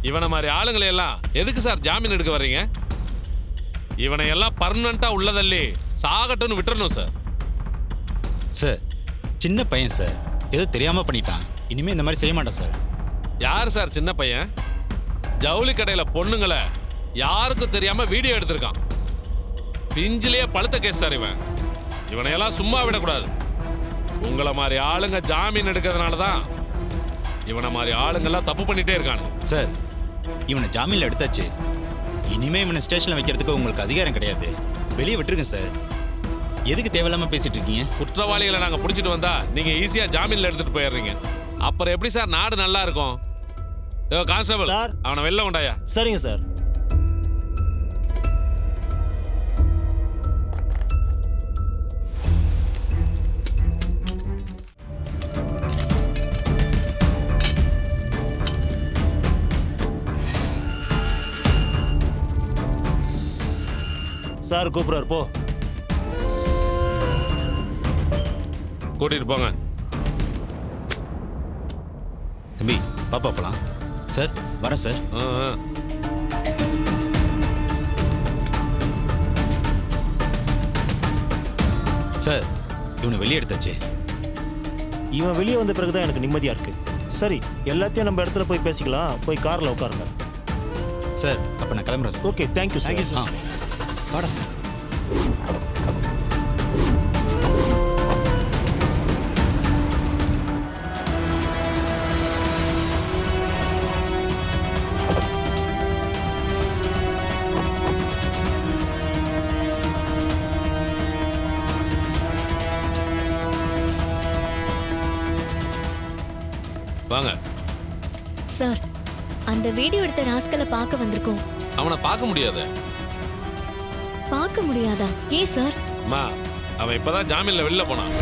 இவனை மாதிரி ஆளுங்களை எல்லாம் எதுக்கு சார் ஜாமீன் எடுக்க வர்றீங்க? இவனை எல்லாம் பர்மனண்டா உள்ளதல்லி சாகட்டும்னு விட்டுறணும் சார். சார் சின்ன பையன் சார், ஏதோ தெரியாம பண்ணிட்டான். இனிமே இந்த மாதிரி செய்ய மாட்டான் சார். யார் சார் சின்ன பையன்? ஜவுளி கடையில பொண்ணுங்களை யாருக்கும் தெரியாம வீடியோ எடுத்திருக்கான். பிஞ்சிலேயே பழுத்த கேஸ் சார் இவன். இவனையெல்லாம் சும்மா விடக்கூடாது. உங்களை மாதிரி ஆளுங்க ஜாமீன் எடுக்கிறதுனால தான் இவனை மாதிரி ஆளுங்கெல்லாம் தப்பு பண்ணிட்டே இருக்கானு. சார் இவனை ஜாமீன்ல எடுத்தாச்சு. இனிமே இவனை ஸ்டேஷன்ல வைக்கிறதுக்கு உங்களுக்கு அதிகாரம் கிடையாது. வெளியே விட்டுருங்க சார். எதுக்கு தேவையில்லாம பேசிட்டு இருக்கீங்க? குற்றவாளிகளை நாங்க பிடிச்சிட்டு வந்தா நீங்க ஈஸியா ஜாமீன்ல எடுத்துட்டு போயிடுறீங்க. அப்புறம் எப்படி சார் நாடு நல்லா இருக்கும்? கான்ஸ்டபிள் சார், அவனை வெளில கொண்டாயா. சரிங்க சார். சார் கூப்பிடுறாரு, போ. கூட்டிட்டு போங்க. தம்பி பாப்பா போலாம். சார் வரேன் சார். சார் இவனை வெளியே எடுத்தாச்சு. இவன் வெளியே வந்த பிறகுதான் எனக்கு நிம்மதியா இருக்கு. சரி, எல்லாத்தையும் நம்ம இடத்துல போய் பேசிக்கலாம். போய் கார்ல உட்காருங்க. சார் அப்ப நான் கிளம்புறேன் சார். Okay, thank you sir. வாடா. வாங்க சார். அந்த வீடியோ எடுத்த ராஸ்கலை பார்க்க வந்திருக்கோம். அவனை பார்க்க முடியாது. பார்க்க முடியாதா? ஏன் சார்? அம்மா, அவன் இப்பதான் ஜாமீன்ல வெளில போனான்.